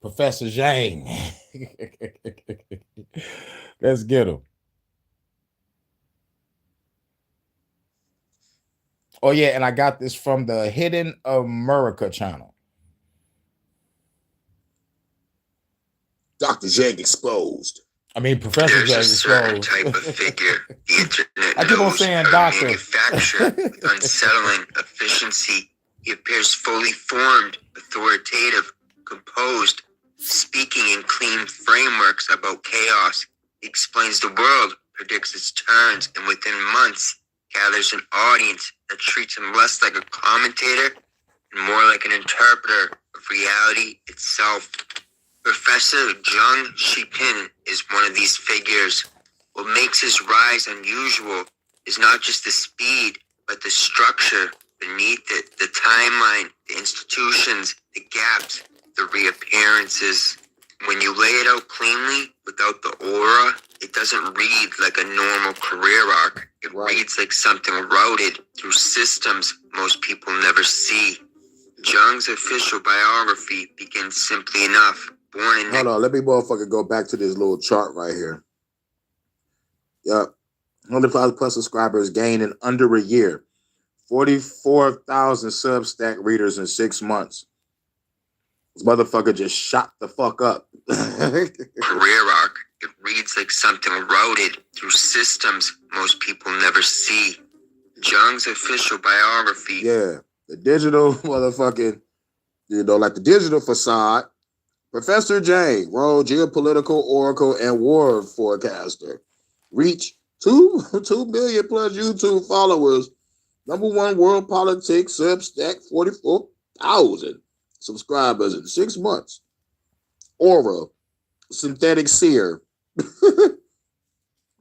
Professor Jiang. Let's get him. Oh yeah, and I got this from the Hidden America channel. Dr. Jiang exposed. I mean, Professor Jiang certain exposed. type of figure the internet I keep on knows saying how to doctor. manufacture with unsettling efficiency. He appears fully formed, authoritative, composed, speaking in clean frameworks about chaos. He explains the world, predicts its turns, and within months gathers an audience that treats him less like a commentator and more like an interpreter of reality itself. Professor Jiang Shipin is one of these figures. What makes his rise unusual is not just the speed, but the structure beneath it, the timeline, the institutions, the gaps, the reappearances. When you lay it out cleanly, without the aura, it doesn't read like a normal career arc. It reads like something routed through systems most people never see. Jiang's official biography begins simply enough. Born in Hold on, let me motherfucking go back to this little chart right here. Yep. 100,000+ subscribers gained in under a year. 44,000 Substack readers in 6 months. This motherfucker just shot the fuck up. Career arc. It reads like something routed through systems most people never see. Jiang's official biography. Yeah, the digital motherfucking, like the digital facade. Professor Jiang, world geopolitical oracle and war forecaster. Reach 2 million plus YouTube followers. #1 world politics, Substack, 44,000 subscribers in 6 months. Aura, synthetic seer.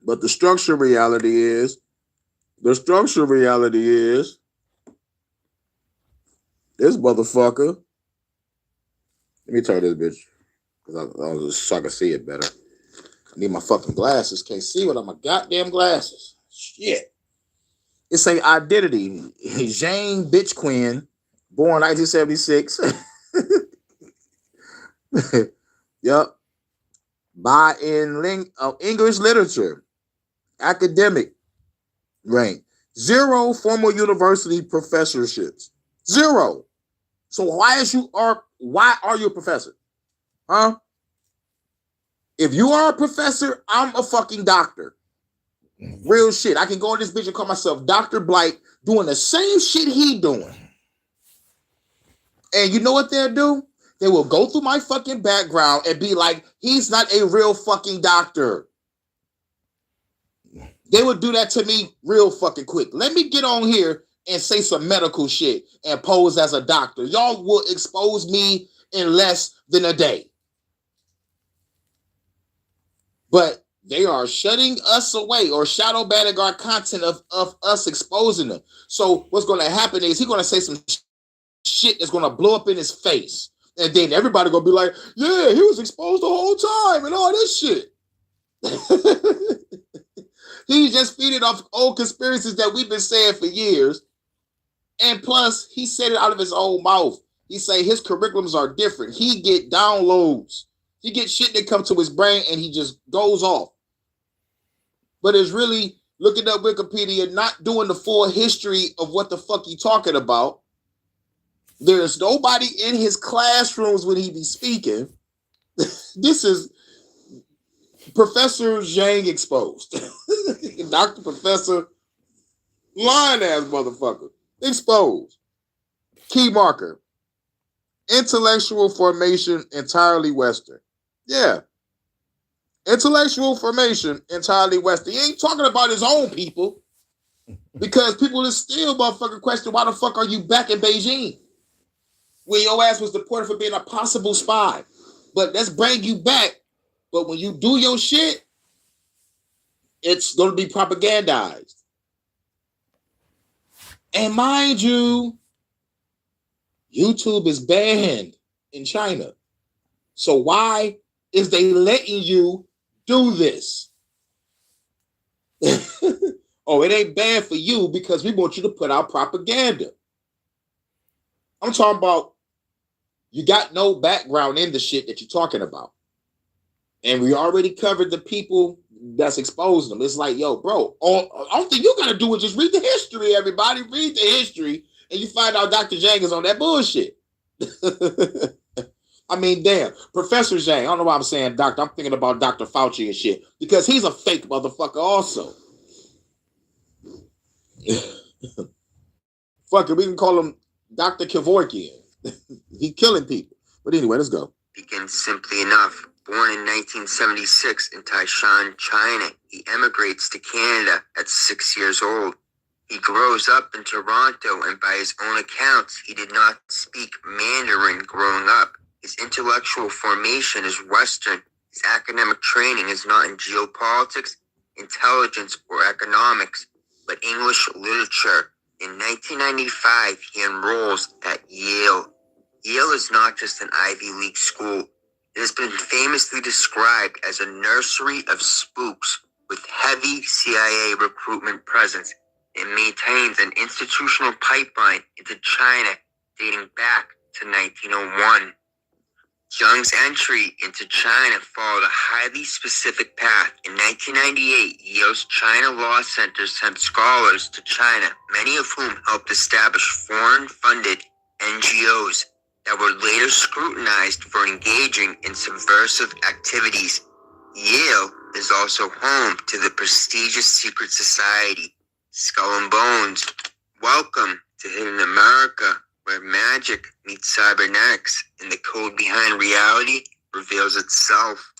But the structure reality is this motherfucker. Let me turn this bitch because so I can see it better. I need my fucking glasses. Can't see without my goddamn glasses. Shit. It's a identity. Jiang Bitch Queen, born 1976. Yep. By in English literature, academic rank. 0 formal university professorships. 0. So why are you a professor? Huh? If you are a professor, I'm a fucking doctor. Real shit. I can go on this bitch and call myself Dr. Blight doing the same shit he doing. And you know what they'll do? They will go through my fucking background and be like, he's not a real fucking doctor. They would do that to me real fucking quick. Let me get on here and say some medical shit and pose as a doctor. Y'all will expose me in less than a day. But they are shutting us away or shadow banning our content of us exposing them. So what's going to happen is he's going to say some shit that's going to blow up in his face. And then everybody going to be like, yeah, he was exposed the whole time and all this shit. He's just feeding off old conspiracies that we've been saying for years. And plus, he said it out of his own mouth. He say his curriculums are different. He get downloads. He get shit that come to his brain and he just goes off. But it's really looking up Wikipedia, not doing the full history of what the fuck he talking about. There's nobody in his classrooms when he be speaking. This is Professor Jiang exposed. Dr. Professor lying ass motherfucker. Exposed. Key marker. Intellectual formation entirely Western. Yeah. Intellectual formation entirely Western. He ain't talking about his own people. Because people is still motherfucking question, why the fuck are you back in Beijing? When your ass was deported for being a possible spy. But let's bring you back. But when you do your shit, it's going to be propagandized. And mind you, YouTube is banned in China. So why is they letting you do this? Oh, it ain't bad for you because we want you to put out propaganda. I'm talking about You got no background in the shit that you're talking about. And we already covered the people that's exposed them. It's like, yo, bro, all thing you gotta do is just read the history, everybody. Read the history, and you find out Dr. Jiang is on that bullshit. I mean, damn. Professor Jiang, I don't know why I'm saying doctor. I'm thinking about Dr. Fauci and shit. Because he's a fake motherfucker also. Fuck it, we can call him Dr. Kevorkian. He killing people. But anyway, let's go. Begins simply enough. Born in 1976 in Taishan, China, he emigrates to Canada at 6 years old. He grows up in Toronto, and by his own accounts, he did not speak Mandarin growing up. His intellectual formation is Western. His academic training is not in geopolitics, intelligence, or economics, but English literature. In 1995, he enrolls at Yale. Yale is not just an Ivy League school. It has been famously described as a nursery of spooks with heavy CIA recruitment presence. It maintains an institutional pipeline into China dating back to 1901. Jiang's entry into China followed a highly specific path. In 1998, Yale's China Law Center sent scholars to China, many of whom helped establish foreign-funded NGOs that were later scrutinized for engaging in subversive activities. Yale is also home to the prestigious secret society, Skull and Bones. Welcome to Hidden America, where magic meets cybernetics and the code behind reality reveals itself.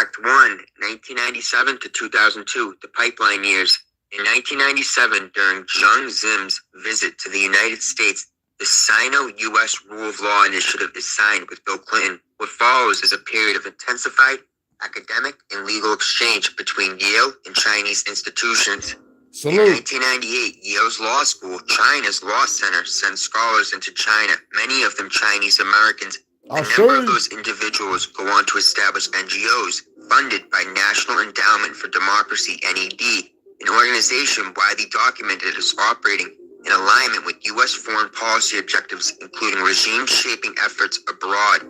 Act 1, 1997 to 2002, the pipeline years. In 1997, during Jiang Zim's visit to the United States, the Sino-U.S. Rule of Law Initiative is signed with Bill Clinton. What follows is a period of intensified academic and legal exchange between Yale and Chinese institutions. Salute. In 1998, Yale's law school, China's Law Center, sends scholars into China, many of them Chinese Americans. A number of those individuals go on to establish NGOs funded by National Endowment for Democracy, NED, an organization widely documented as operating in alignment with U.S. foreign policy objectives, including regime-shaping efforts abroad.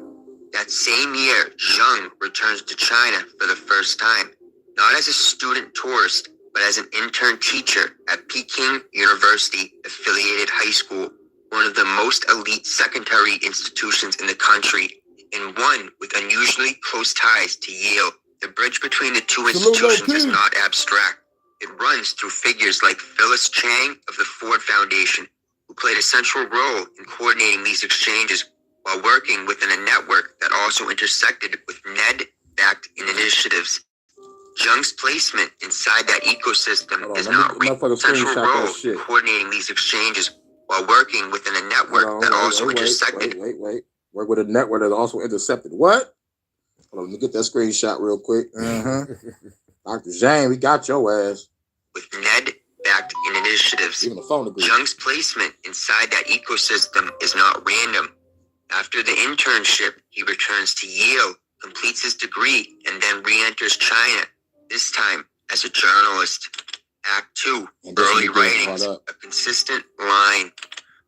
That same year, Jiang returns to China for the first time, not as a student tourist, but as an intern teacher at Peking University Affiliated High School, one of the most elite secondary institutions in the country, and one with unusually close ties to Yale. The bridge between the two institutions is not abstract. It runs through figures like Phyllis Chang of the Ford Foundation, who played a central role in coordinating these exchanges while working within a network that also intersected with NED-backed initiatives. Jiang's placement inside that ecosystem is not a central role in coordinating these exchanges while working within a network that also intersected. Wait. Work with a network that also intercepted. What? Hold on, let me get that screenshot real quick. Dr. Jiang, we got your ass. With NED-backed initiatives, even the phone agreement. Jiang's placement inside that ecosystem is not random. After the internship, he returns to Yale, completes his degree, and then re-enters China, this time as a journalist. Act 2, early writings, a consistent line.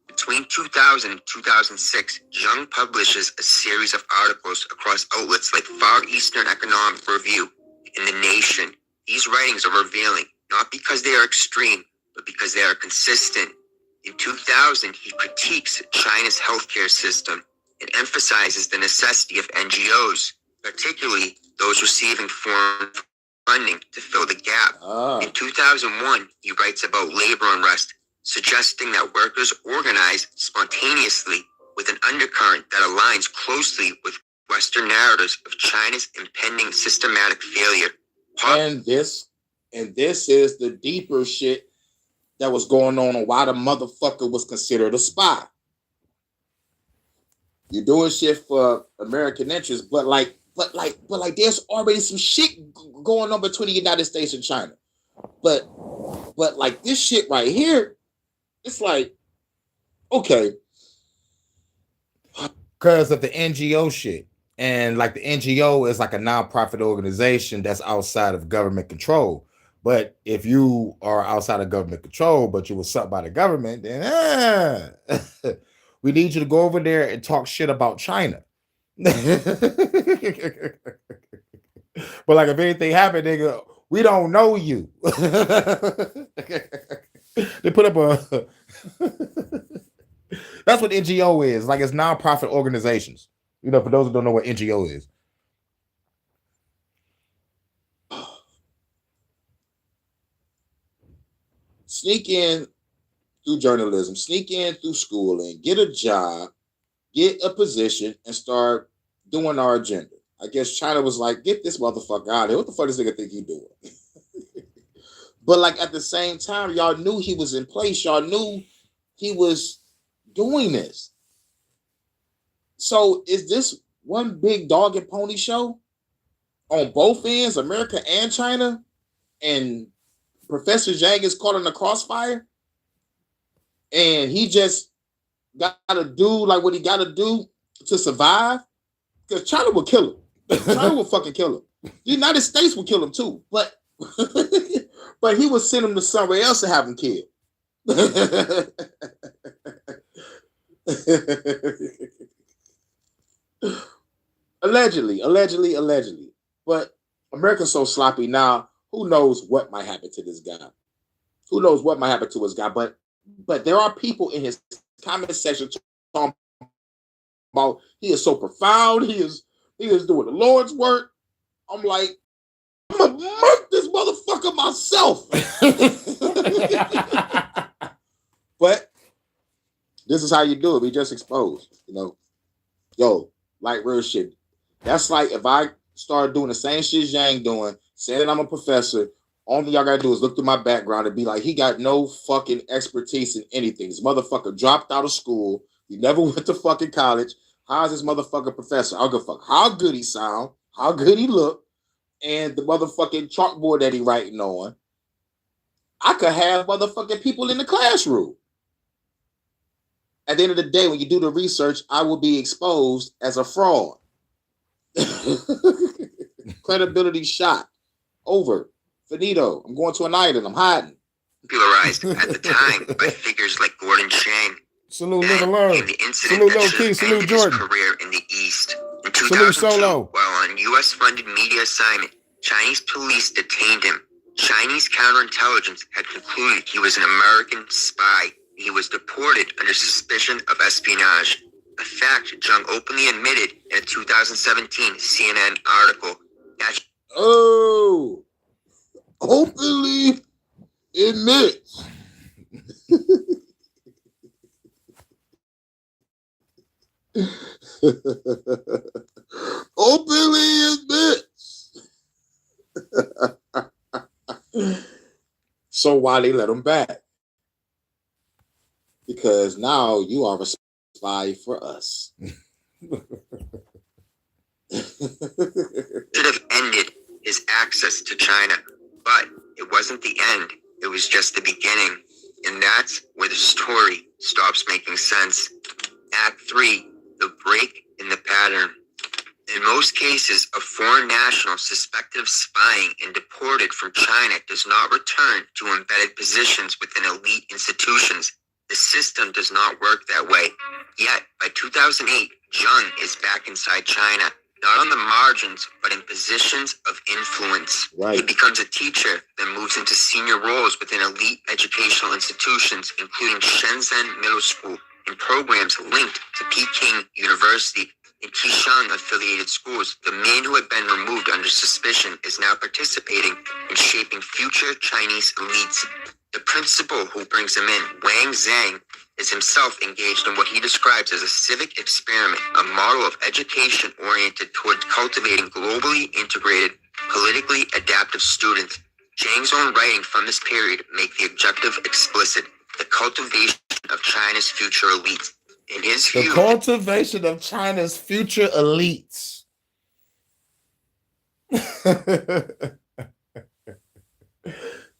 Between 2000 and 2006, Jiang publishes a series of articles across outlets like Far Eastern Economic Review and The Nation. These writings are revealing, not because they are extreme, but because they are consistent. In 2000, he critiques China's healthcare system and emphasizes the necessity of NGOs, particularly those receiving foreign funding to fill the gap. In 2001, he writes about labor unrest, suggesting that workers organize spontaneously with an undercurrent that aligns closely with Western narratives of China's impending systematic failure. And this is the deeper shit that was going on why the motherfucker was considered a spy. You're doing shit for American interests, but there's already some shit going on between the United States and China. But like this shit right here, it's like, okay. Because of the NGO shit. And like the NGO is like a nonprofit organization that's outside of government control. But if you are outside of government control, but you were sucked by the government, then We need you to go over there and talk shit about China. But like if anything happened, nigga, we don't know you. They put up a that's what NGO is. Like it's nonprofit organizations. You know, for those who don't know what NGO is. Sneak in through journalism, sneak in through schooling, get a job, get a position, and start doing our agenda. I guess China was like, get this motherfucker out of here. What the fuck does this nigga think he doing? But like at the same time, y'all knew he was in place. Y'all knew he was doing this. So is this one big dog and pony show on both ends, America and China? And Professor Jiang is caught in the crossfire? And he just got to do like what he got to do to survive? Because China will kill him. China will fucking kill him. The United States will kill him too. But but he would send him to somewhere else to have him killed. Allegedly. But America's so sloppy now. Who knows what might happen to this guy? Who knows what might happen to his guy? But there are people in his comment section talking about he is so profound. He is doing the Lord's work. I'm like, I'm gonna murk this motherfucker myself. But this is how you do it. We just exposed, you know. Yo, like real shit. That's like if I started doing the same shit Jiang doing, saying I'm a professor, only y'all gotta do is look through my background and be like, he got no fucking expertise in anything. This motherfucker dropped out of school. He never went to fucking college. How's this motherfucker professor? I'll go fuck how good he sound, how good he look, and the motherfucking chalkboard that he writing on. I could have motherfucking people in the classroom. At the end of the day, when you do the research, I will be exposed as a fraud. Credibility shot. Over. Finito. I'm going to an island. I'm hiding. Popularized at the time by figures like Gordon Chang. Salute Little Learn. Salute Low Key. Salute Jordan. His career in the East. In 2002, Salute Solo. while on U.S.-funded media assignment, Chinese police detained him. Chinese counterintelligence had concluded he was an American spy. He was deported under suspicion of espionage. A fact Jiang openly admitted in a 2017 CNN article. Oh, openly admits. Openly admits. So why they let him back? Because now you are a spy for us. Should have ended his access to China, but it wasn't the end. It was just the beginning. And that's where the story stops making sense. Act 3, the break in the pattern. In most cases, a foreign national suspected of spying and deported from China does not return to embedded positions within elite institutions. The system does not work that way. Yet, by 2008, Jiang is back inside China, not on the margins, but in positions of influence. Right. He becomes a teacher, then moves into senior roles within elite educational institutions, including Shenzhen Middle School, and programs linked to Peking University and Qishang-affiliated schools. The man who had been removed under suspicion is now participating in shaping future Chinese elites. The principal who brings him in, Wang Zhang, is himself engaged in what he describes as a civic experiment, a model of education oriented towards cultivating globally integrated, politically adaptive students. Zhang's own writing from this period make the objective explicit: the cultivation of China's future elites. In his view, the cultivation of China's future elites.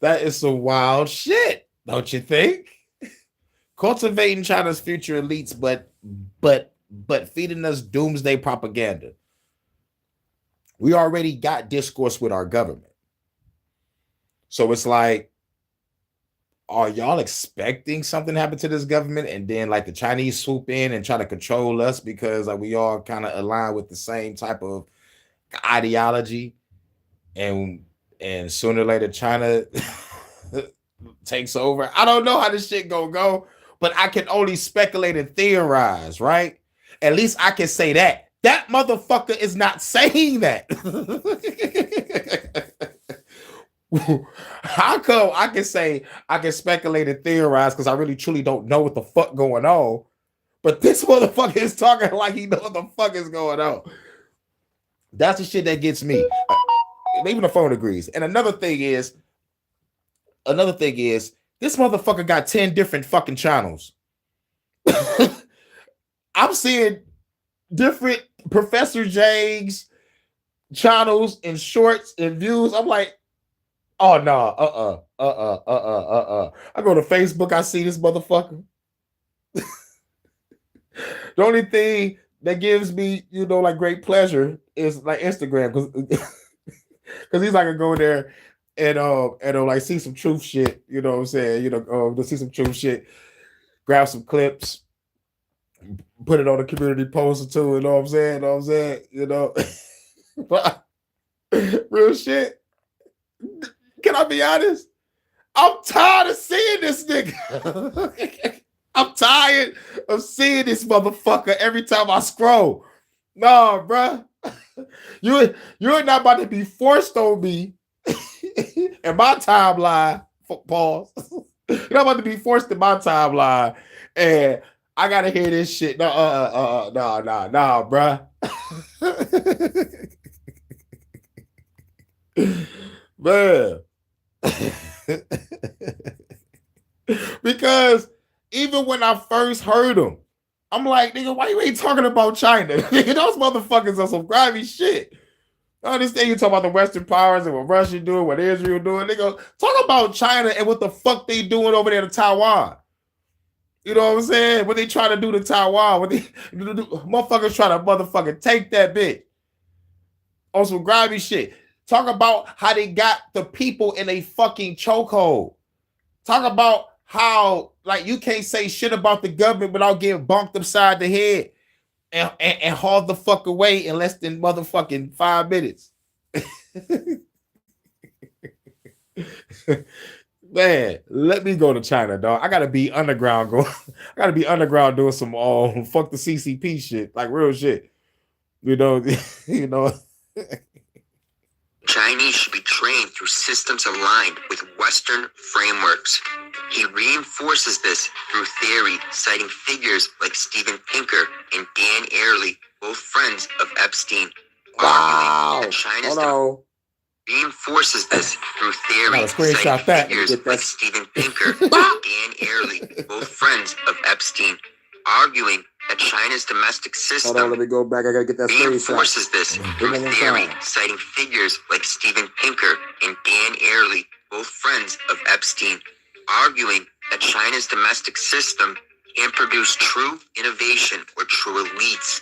That is some wild shit, don't you think? Cultivating China's future elites, but feeding us doomsday propaganda. We already got discourse with our government. So it's like are y'all expecting something to happen to this government and then like the Chinese swoop in and try to control us because like we all kind of align with the same type of ideology and sooner or later China takes over. I don't know how this shit gonna go, but I can only speculate and theorize, right? At least I can say that. That motherfucker is not saying that. How come I can say I can speculate and theorize because I really truly don't know what the fuck going on, but this motherfucker is talking like he know what the fuck is going on. That's the shit that gets me. Even the phone agrees. And another thing is, this motherfucker got 10 different fucking channels. I'm seeing different Professor J's channels and shorts and views. I'm like, oh no, I go to Facebook, I see this motherfucker. The only thing that gives me, like great pleasure is like Instagram, because he's like, I go there and like see some truth shit, you know what I'm saying? To see some truth shit, grab some clips, put it on a community post or two, you know what I'm saying? But real shit. Can I be honest? I'm tired of seeing this nigga. I'm tired of seeing this motherfucker every time I scroll. No, bruh. You're not about to be forced on me in my timeline. Pause. You're not about to be forced in my timeline, and I gotta hear this shit. No, bruh. Man. Because even when I first heard him, I'm like, nigga, why you ain't talking about China? Those motherfuckers are some grimy shit. I understand you talk about the Western powers and what Russia doing, what Israel doing. Nigga, talk about China and what the fuck they doing over there to Taiwan. You know what I'm saying? What they trying to do to Taiwan? What they motherfuckers trying to motherfucking take that bitch on some grimy shit. Talk about how they got the people in a fucking chokehold. Talk about how, like, you can't say shit about the government without getting bumped upside the head and hauled the fuck away in less than motherfucking 5 minutes. Man, let me go to China, dog. I gotta be underground doing some fuck the CCP shit, like real shit. You know. Chinese should be trained through systems aligned with Western frameworks. He reinforces this through theory, citing figures like Steven Pinker and Dan Ariely, both friends of Epstein. Wow. Reinforces this through theory, citing figures like Steven Pinker and Dan Ariely, both friends of Epstein, arguing that China's domestic system let me go back. I gotta get that reinforces this through theory, citing figures like Steven Pinker and Dan Ariely, both friends of Epstein, arguing that China's domestic system can't produce true innovation or true elites.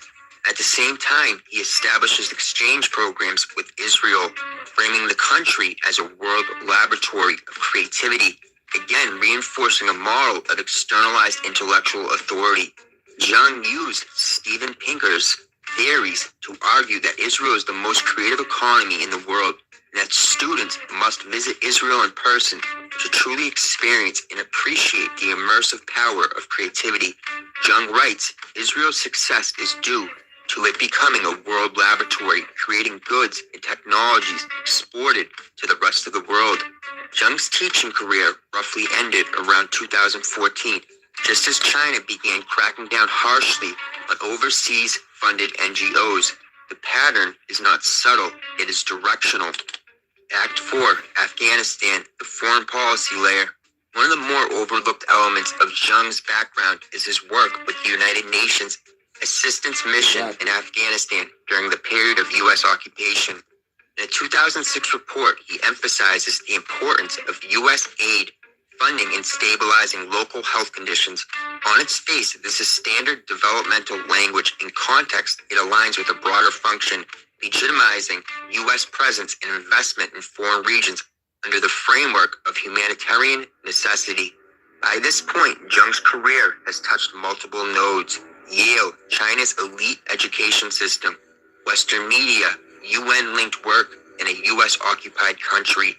At the same time, he establishes exchange programs with Israel, framing the country as a world laboratory of creativity, again reinforcing a model of externalized intellectual authority. Jiang used Steven Pinker's theories to argue that Israel is the most creative economy in the world and that students must visit Israel in person to truly experience and appreciate the immersive power of creativity. Jiang writes, Israel's success is due to it becoming a world laboratory, creating goods and technologies exported to the rest of the world. Jiang's teaching career roughly ended around 2014, just as China began cracking down harshly on overseas funded NGOs. The pattern is not subtle, it is directional. Act 4, Afghanistan, the foreign policy layer. One of the more overlooked elements of Jiang's background is his work with the United Nations Assistance Mission in Afghanistan during the period of U.S. occupation. In a 2006 report, he emphasizes the importance of U.S. aid funding in stabilizing local health conditions. On its face, this is standard developmental language. In context, it aligns with a broader function, legitimizing U.S. presence and investment in foreign regions under the framework of humanitarian necessity. By this point, Jiang's career has touched multiple nodes: Yale, China's elite education system; Western media, UN-linked work in a US-occupied country.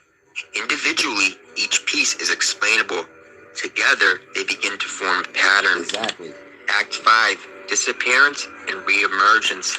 Individually, each piece is explainable. Together, they begin to form a pattern. Exactly. Act 5, Disappearance and Reemergence.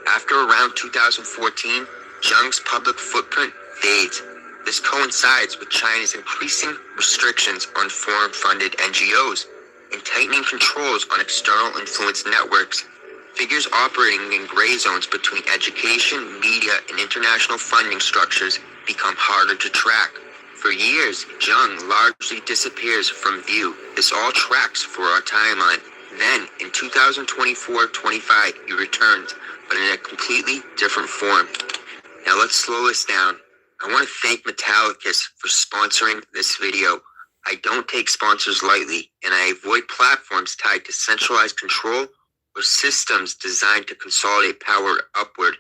After around 2014, Jiang's public footprint fades. This coincides with China's increasing restrictions on foreign-funded NGOs and tightening controls on external influence networks. Figures operating in gray zones between education, media, and international funding structures become harder to track. For years, Jiang largely disappears from view. This all tracks for our timeline. Then, in 2024-25, he returns, but in a completely different form. Now let's slow this down. I want to thank Metallicus for sponsoring this video. I don't take sponsors lightly, and I avoid platforms tied to centralized control or systems designed to consolidate power upward.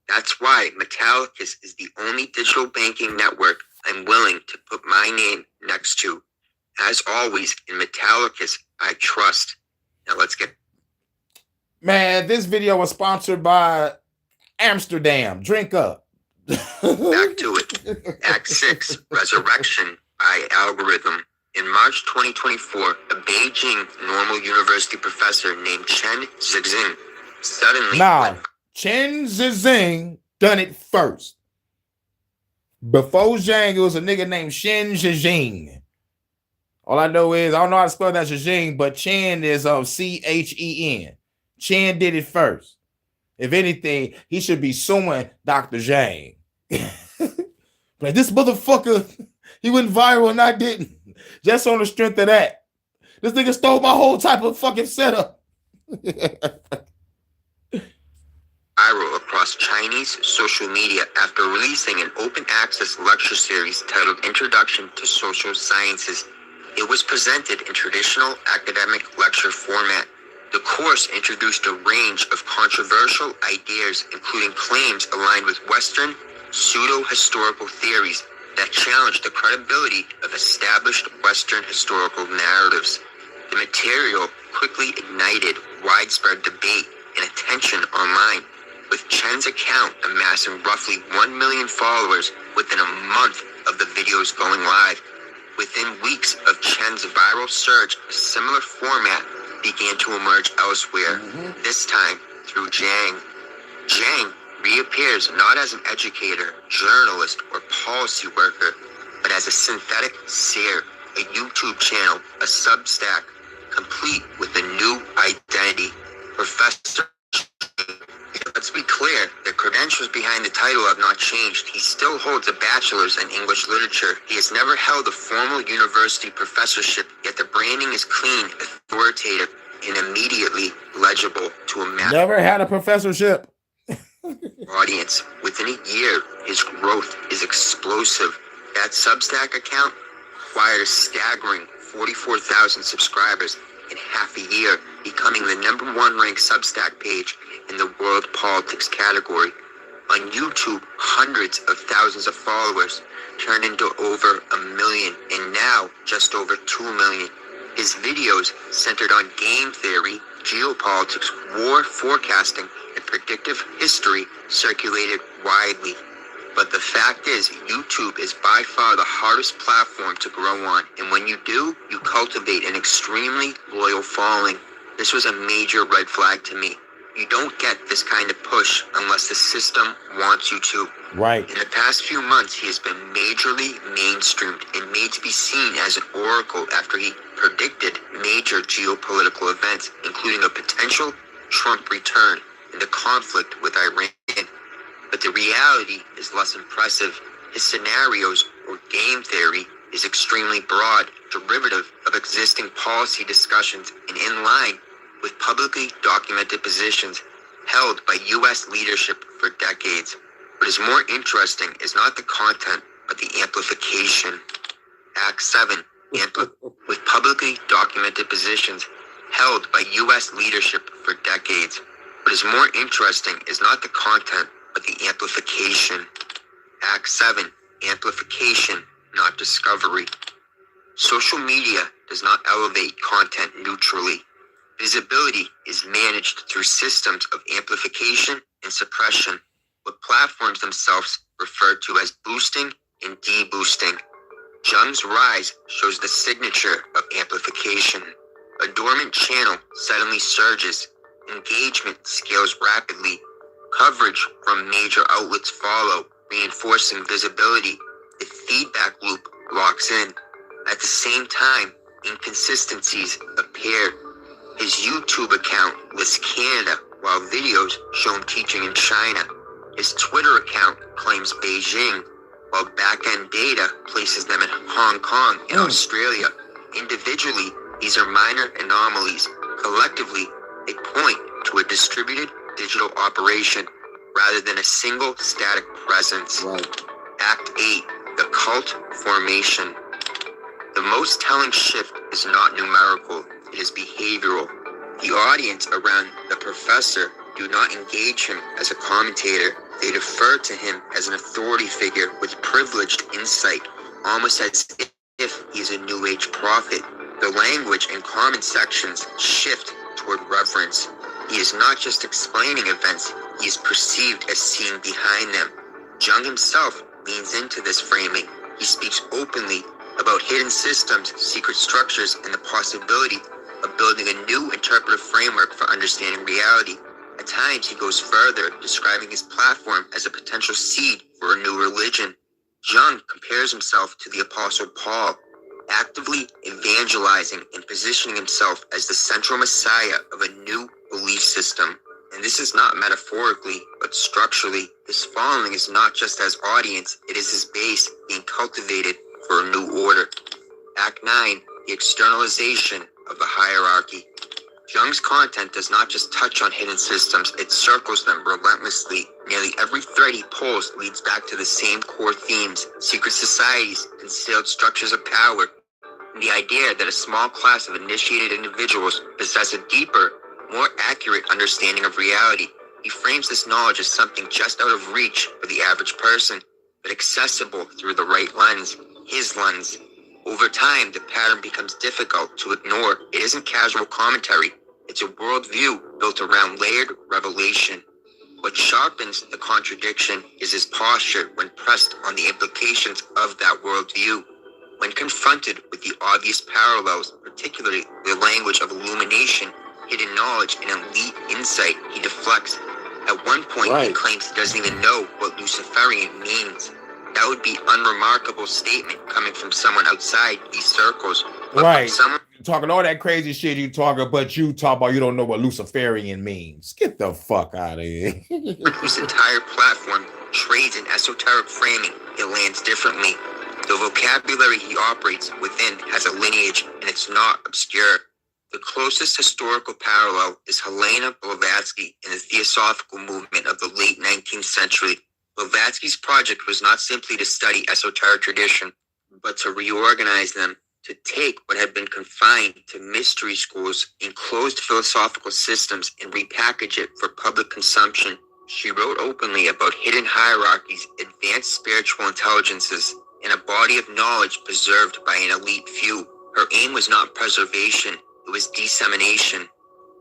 That's why Metallicus is the only digital banking network I'm willing to put my name next to. As always, in Metallicus, I trust. Now let's get... Man, this video was sponsored by Amsterdam. Drink up. Back to it. Act 6, Resurrection by Algorithm. In March 2024, a Beijing Normal University professor named Chen Zixing suddenly... Now, Chen Zixing done it first. Before Jiang, it was a nigga named Shen Zhijing. All I know is, I don't know how to spell that Zhijing, but Chen is Chen. Chen did it first. If anything, he should be suing Dr. Jiang. Like, this motherfucker, he went viral and I didn't. Just on the strength of that. This nigga stole my whole type of fucking setup. Viral across Chinese social media after releasing an open access lecture series titled Introduction to Social Sciences. It was presented in traditional academic lecture format. The course introduced a range of controversial ideas, including claims aligned with Western pseudo-historical theories that challenged the credibility of established Western historical narratives. The material quickly ignited widespread debate and attention online, with Chen's account amassing roughly 1 million followers within a month of the videos going live. Within weeks of Chen's viral surge, a similar format began to emerge elsewhere, this time through Jiang. Jiang reappears not as an educator, journalist, or policy worker, but as a synthetic seer, a YouTube channel, a Substack, complete with a new identity. Professor, let's be clear, the credentials behind the title have not changed. He still holds a bachelor's in English literature. He has never held a formal university professorship, yet the branding is clean, authoritative, and immediately legible to a mass Never had a professorship. audience. Within a year, his growth is explosive. That Substack account acquired a staggering 44,000 subscribers in half a year, becoming the #1 ranked Substack page in the world politics category. On YouTube, hundreds of thousands of followers turned into over 1 million, and now just over 2 million. His videos centered on game theory, geopolitics, war forecasting, and predictive history circulated widely. But the fact is, YouTube is by far the hardest platform to grow on, and when you do, you cultivate an extremely loyal following. This was a major red flag to me. You don't get this kind of push unless the system wants you to. Right. In the past few months, he has been majorly mainstreamed and made to be seen as an oracle after he predicted major geopolitical events, including a potential Trump return and the conflict with Iran. But the reality is less impressive. His scenarios, or game theory, is extremely broad, derivative of existing policy discussions, and in line with publicly documented positions held by U.S. leadership for decades. What is more interesting is not the content, but the amplification. Act 7, with publicly documented positions held by U.S. leadership for decades. What is more interesting is not the content, but the amplification. Act 7, amplification, not discovery. Social media does not elevate content neutrally. Visibility is managed through systems of amplification and suppression, what platforms themselves refer to as boosting and deboosting. Jiang's rise shows the signature of amplification. A dormant channel suddenly surges. Engagement scales rapidly. Coverage from major outlets follow, reinforcing visibility. The feedback loop locks in. At the same time, inconsistencies appear. His YouTube account lists Canada, while videos show him teaching in China. His Twitter account claims Beijing, while back-end data places them in Hong Kong and Australia. Individually, these are minor anomalies. Collectively, they point to a distributed digital operation rather than a single static presence. Right. Act 8, the cult formation. The most telling shift is not numerical, it is behavioral. The audience around the professor do not engage him as a commentator. They defer to him as an authority figure with privileged insight, almost as if he is a New Age prophet. The language and comment sections shift toward reverence. He is not just explaining events, he is perceived as seeing behind them. Jiang himself leans into this framing. He speaks openly about hidden systems, secret structures, and the possibility of building a new interpretive framework for understanding reality. At times, he goes further, describing his platform as a potential seed for a new religion. Jiang compares himself to the Apostle Paul, actively evangelizing and positioning himself as the central messiah of a new belief system. And this is not metaphorically, but structurally. His following is not just as audience, it is his base being cultivated for a new order. Act 9, the externalization of the hierarchy. Jiang's content does not just touch on hidden systems, it circles them relentlessly. Nearly every thread he pulls leads back to the same core themes: secret societies, concealed structures of power, and the idea that a small class of initiated individuals possess a deeper, more accurate understanding of reality. He frames this knowledge as something just out of reach for the average person, but accessible through the right lens, his lens. Over time, the pattern becomes difficult to ignore. It isn't casual commentary. It's a worldview built around layered revelation. What sharpens the contradiction is his posture when pressed on the implications of that worldview. When confronted with the obvious parallels, particularly the language of illumination, hidden knowledge, and elite insight, he deflects. At one point, he claims he doesn't even know what Luciferian means. That would be an unremarkable statement coming from someone outside these circles. But right. Someone talking all that crazy shit you talking, but you talk about you don't know what Luciferian means. Get the fuck out of here. whose entire platform trades in esoteric framing, it lands differently. The vocabulary he operates within has a lineage, and it's not obscure. The closest historical parallel is Helena Blavatsky in the Theosophical movement of the late 19th century. Blavatsky's project was not simply to study esoteric tradition, but to reorganize them, to take what had been confined to mystery schools and closed philosophical systems and repackage it for public consumption. She wrote openly about hidden hierarchies, advanced spiritual intelligences, and a body of knowledge preserved by an elite few. Her aim was not preservation, it was dissemination.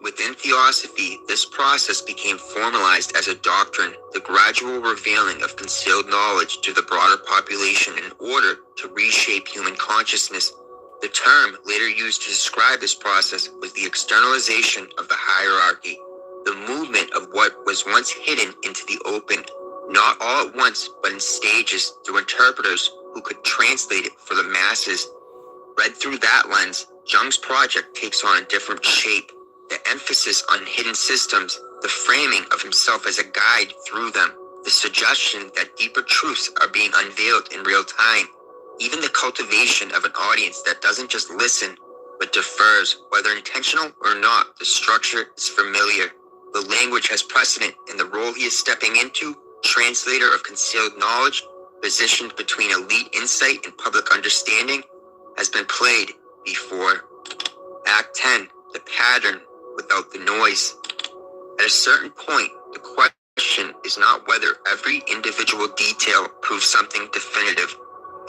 Within Theosophy, this process became formalized as a doctrine, the gradual revealing of concealed knowledge to the broader population in order to reshape human consciousness. The term later used to describe this process was the externalization of the hierarchy, the movement of what was once hidden into the open, not all at once, but in stages through interpreters who could translate it for the masses. Read through that lens, Jiang's project takes on a different shape. The emphasis on hidden systems, the framing of himself as a guide through them, the suggestion that deeper truths are being unveiled in real time, even the cultivation of an audience that doesn't just listen, but defers, whether intentional or not. The structure is familiar. The language has precedent, and the role he is stepping into, translator of concealed knowledge, positioned between elite insight and public understanding, has been played before. Act 10, the pattern without the noise. At a certain point, the question is not whether every individual detail proves something definitive.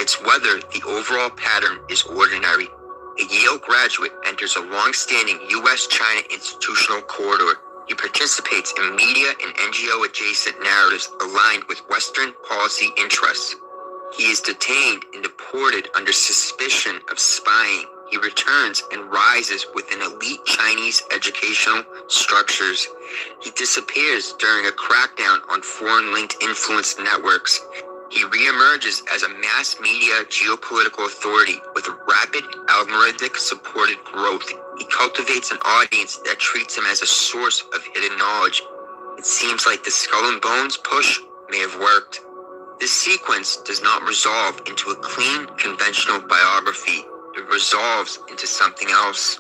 It's whether the overall pattern is ordinary. A Yale graduate enters a long-standing U.S.-China institutional corridor. He participates in media and NGO-adjacent narratives aligned with Western policy interests. He is detained and deported under suspicion of spying. He returns and rises within elite Chinese educational structures. He disappears during a crackdown on foreign-linked influence networks. He reemerges as a mass media geopolitical authority with rapid algorithmic-supported growth. He cultivates an audience that treats him as a source of hidden knowledge. It seems like the Skull and Bones push may have worked. This sequence does not resolve into a clean, conventional biography. It resolves into something else.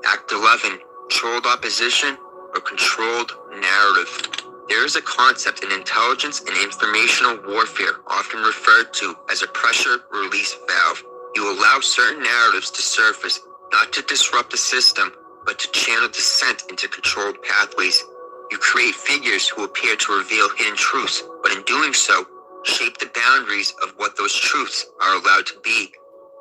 Act 11, controlled opposition or controlled narrative. There is a concept in intelligence and informational warfare often referred to as a pressure release valve. You allow certain narratives to surface, not to disrupt the system, but to channel dissent into controlled pathways. You create figures who appear to reveal hidden truths, but in doing so, shape the boundaries of what those truths are allowed to be.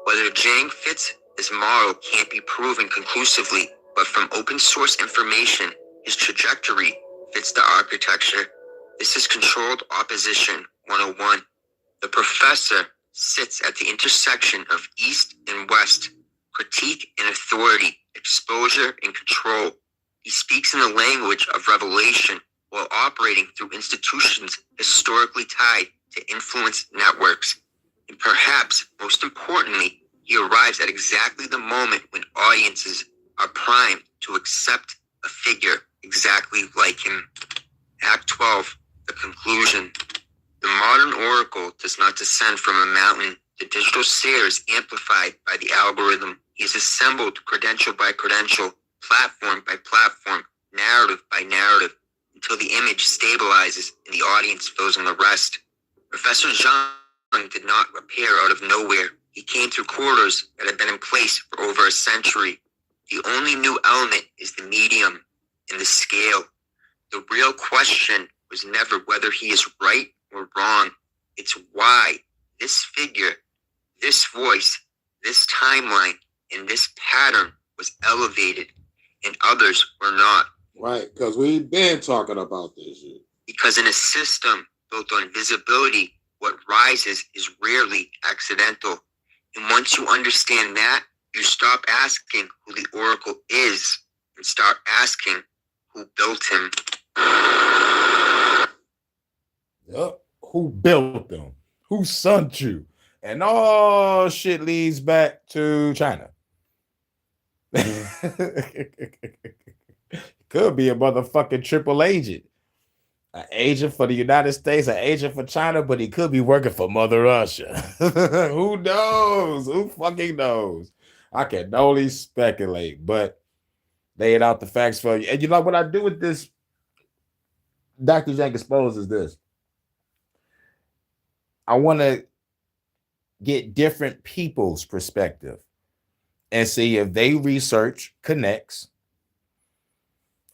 Whether Jiang fits this model can't be proven conclusively, but from open source information, his trajectory fits the architecture. This is Controlled Opposition 101. The professor sits at the intersection of East and West, critique and authority, exposure and control. He speaks in the language of revelation while operating through institutions historically tied to influence networks. And perhaps most importantly, he arrives at exactly the moment when audiences are primed to accept a figure exactly like him. Act 12, the conclusion. The modern oracle does not descend from a mountain. The digital seer is amplified by the algorithm. He is assembled credential by credential, platform by platform, narrative by narrative, until the image stabilizes and the audience fills in the rest. Professor Jiang did not appear out of nowhere. He came through corridors that had been in place for over a century. The only new element is the medium and the scale. The real question was never whether he is right or wrong. It's why this figure, this voice, this timeline, and this pattern was elevated and others were not. Right, because we've been talking about this shit. Because in a system built on visibility, what rises is rarely accidental. And once you understand that, you stop asking who the oracle is and start asking who built him. Yep. Who built them? Who sent you? And all shit leads back to China. Could be a motherfucking triple agent. An agent for the United States, an agent for China, but he could be working for Mother Russia. Who knows? Who fucking knows? I can only speculate, but lay it out the facts for you. And you know what I do with this Dr. Jiang Exposed is this. I want to get different people's perspective and see if they research connects,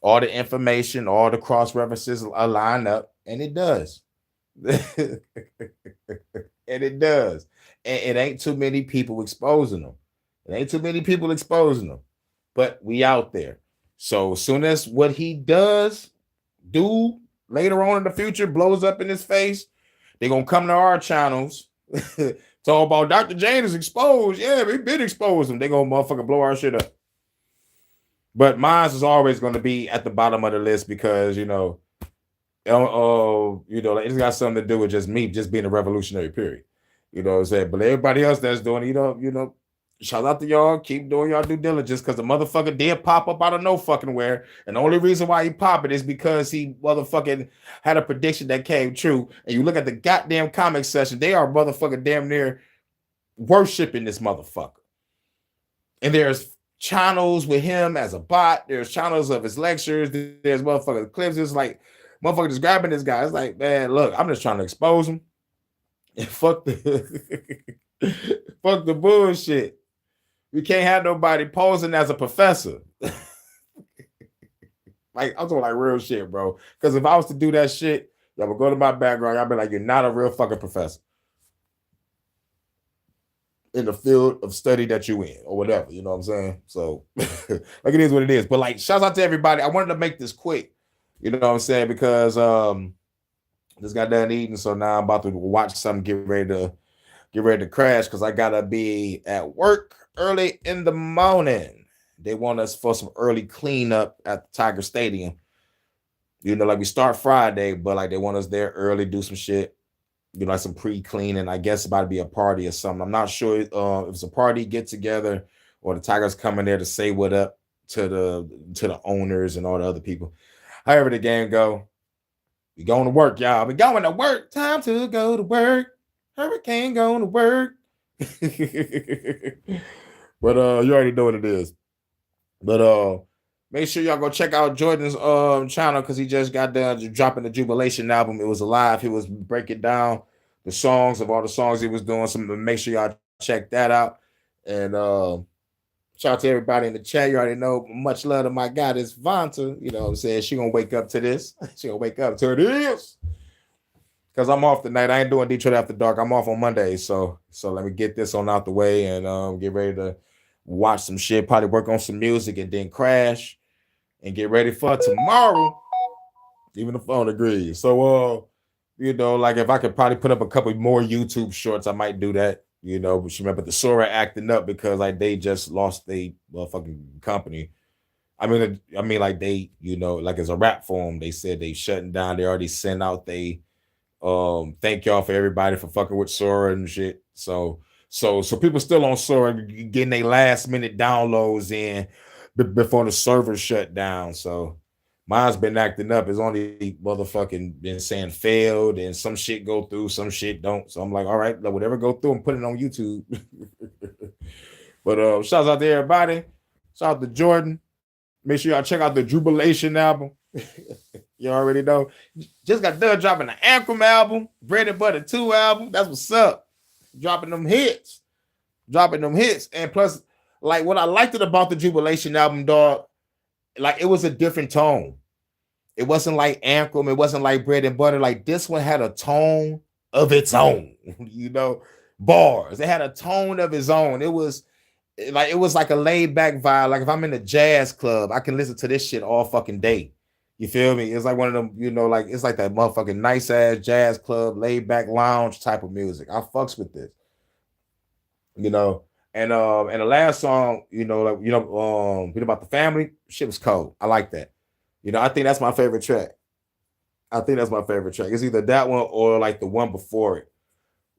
all the information, all the cross references line up, and it does. And it does. And it ain't too many people exposing them. It ain't too many people exposing them, but we out there. So as soon as what he does do later on in the future blows up in his face, they're going to come to our channels. Talk about Dr. Jane is exposed. Yeah, we've been exposed. They're going to motherfucking blow our shit up. But mine is always going to be at the bottom of the list because, it's got something to do with just me, just being a revolutionary period. You know what I'm saying? But everybody else that's doing it, shout out to y'all. Keep doing y'all due diligence because the motherfucker did pop up out of no fucking where. And the only reason why he popped it is because he motherfucking had a prediction that came true. And you look at the goddamn comment section, they are motherfucking damn near worshiping this motherfucker. And there's channels with him as a bot. There's channels of his lectures. There's motherfucking clips. It's like motherfucker just grabbing this guy. It's like, man, look, I'm just trying to expose him. And fuck the fuck the bullshit. We can't have nobody posing as a professor. Like, I'm talking like real shit, bro. Because if I was to do that shit, y'all would go to my background, I'd be like, you're not a real fucking professor. in the field of study that you in or whatever. You know what I'm saying? So like it is what it is. But like shouts out to everybody. I wanted to make this quick. You know what I'm saying? Because just got done eating, so now I'm about to watch something, get ready to crash because I gotta be at work early in the morning. They want us for some early cleanup at the Tiger Stadium. You know, like we start Friday, but like they want us there early, do some shit. You know, like some pre-cleaning. I guess about to be a party or something. I'm not sure if it's a party get together or the Tigers coming there to say what up to the owners and all the other people. However the game go, we going to work, y'all. We going to work. Time to go to work. Hurricane going to work. But you already know what it is. But make sure y'all go check out Jordan's channel because he just got done dropping the Jubilation album. It was alive. He was breaking down the songs of all the songs he was doing. So make sure y'all check that out. And shout out to everybody in the chat. You already know much love to my goddess Vanta. You know what I'm saying? She gonna wake up to this. She gonna wake up to this. Cause I'm off tonight. I ain't doing Detroit After Dark. I'm off on Monday. So let me get this on out the way and get ready to watch some shit, probably work on some music and then crash and get ready for tomorrow. Even the phone agrees. So you know, like if I could probably put up a couple more YouTube shorts, I might do that. You know, but you remember the Sora acting up because like they just lost their motherfucking company. I mean, like they, you know, like as a rap form, they said they shutting down. They already sent out they thank y'all for everybody for fucking with Sora and shit. So people still on Sora getting their last minute downloads in before the server shut down. So mine's been acting up. It's only motherfucking been saying failed and some shit go through, some shit don't. So I'm like, all right, whatever go through, I'm putting it on YouTube. But shouts out to everybody. Shout out to Jordan. Make sure y'all check out the Jubilation album. You already know. Just got done dropping the Anthem album, Bread and Butter 2 album. That's what's up. Dropping them hits. And plus, like what I liked it about the Jubilation album, dog, like it was a different tone. It wasn't like Anthem, it wasn't like Bread and Butter. Like this one had a tone of its own, you know, bars. It had a tone of its own. It was like a laid back vibe. Like if I'm in a jazz club, I can listen to this shit all fucking day. You feel me? It's like one of them, you know, like it's like that motherfucking nice ass jazz club, laid back lounge type of music. I fucks with this, you know. And the last song, you know, like about the family, shit was cold. I like that. You know, I think that's my favorite track. It's either that one or like the one before it.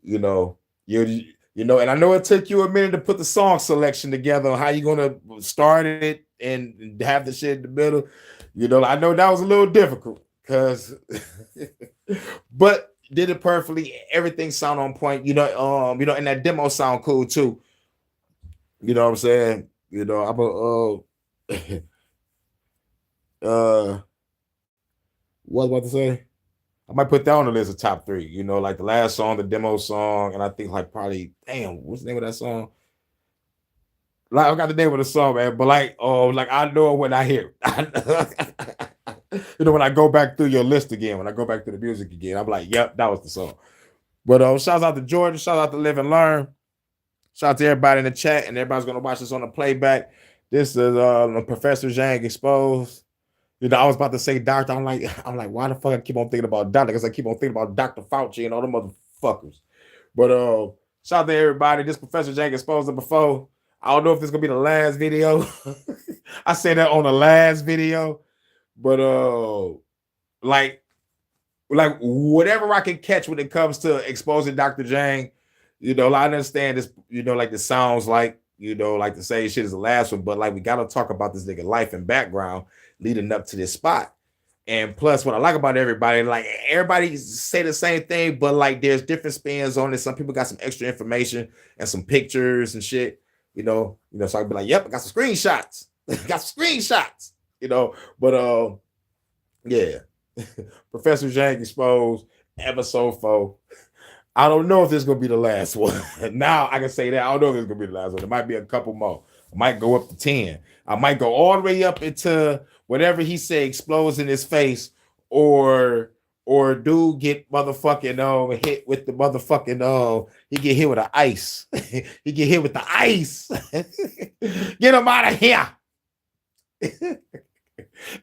You know, you know, and I know it took you a minute to put the song selection together on how you gonna start it and have the shit in the middle. You know, I know that was a little difficult because, but did it perfectly. Everything sound on point. You know, and that demo sound cool too. You know what I'm saying? You know, I'm what was I about to say? I might put that on the list of top 3. You know, like the last song, the demo song, and I think like probably, damn, what's the name of that song? Like I got the name of the song, man, but like, like I know it when I hear it. You know, when I go back through your list again, when I go back to the music again, I'm like, yep, that was the song. But shouts out to Jordan, shout out to Live and Learn, shout out to everybody in the chat, and everybody's gonna watch this on the playback. This is Professor Jiang Exposed. You know, I was about to say doctor. I'm like, why the fuck I keep on thinking about doctor? Because I keep on thinking about Dr. Fauci and all the motherfuckers. But shout out to everybody. This Professor Jiang Exposed it before. I don't know if this is gonna be the last video. I said that on the last video, but like whatever I can catch when it comes to exposing Dr. Jiang, you know, I understand this, you know, like this sounds like, you know, like the same shit as the last one, but like we gotta talk about this nigga life and background leading up to this spot. And plus, what I like about everybody, like everybody say the same thing, but like there's different spins on it. Some people got some extra information and some pictures and shit. You know, so I'd be like, yep, I got some screenshots. You know, but yeah. Professor Jiang Exposed, episode 4. I don't know if this is gonna be the last one. Now I can say that. I don't know if it's gonna be the last one. There might be a couple more. I might go up to 10. I might go all the way up into whatever he say explodes in his face, or or dude get motherfucking hit with the motherfucking he get hit with the ice. He get hit with the ice. Get him out of here.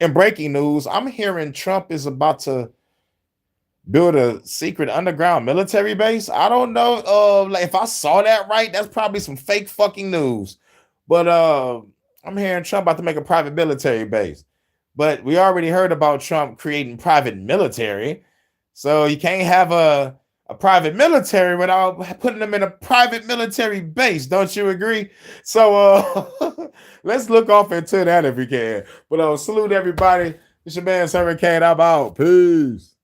In breaking news, I'm hearing Trump is about to build a secret underground military base. I don't know like if I saw that right, that's probably some fake fucking news. But I'm hearing Trump about to make a private military base. But we already heard about Trump creating private military. So you can't have a private military without putting them in a private military base. Don't you agree? So let's look off into that if we can. But salute everybody. It's your man Hurricane. I'm out. Peace.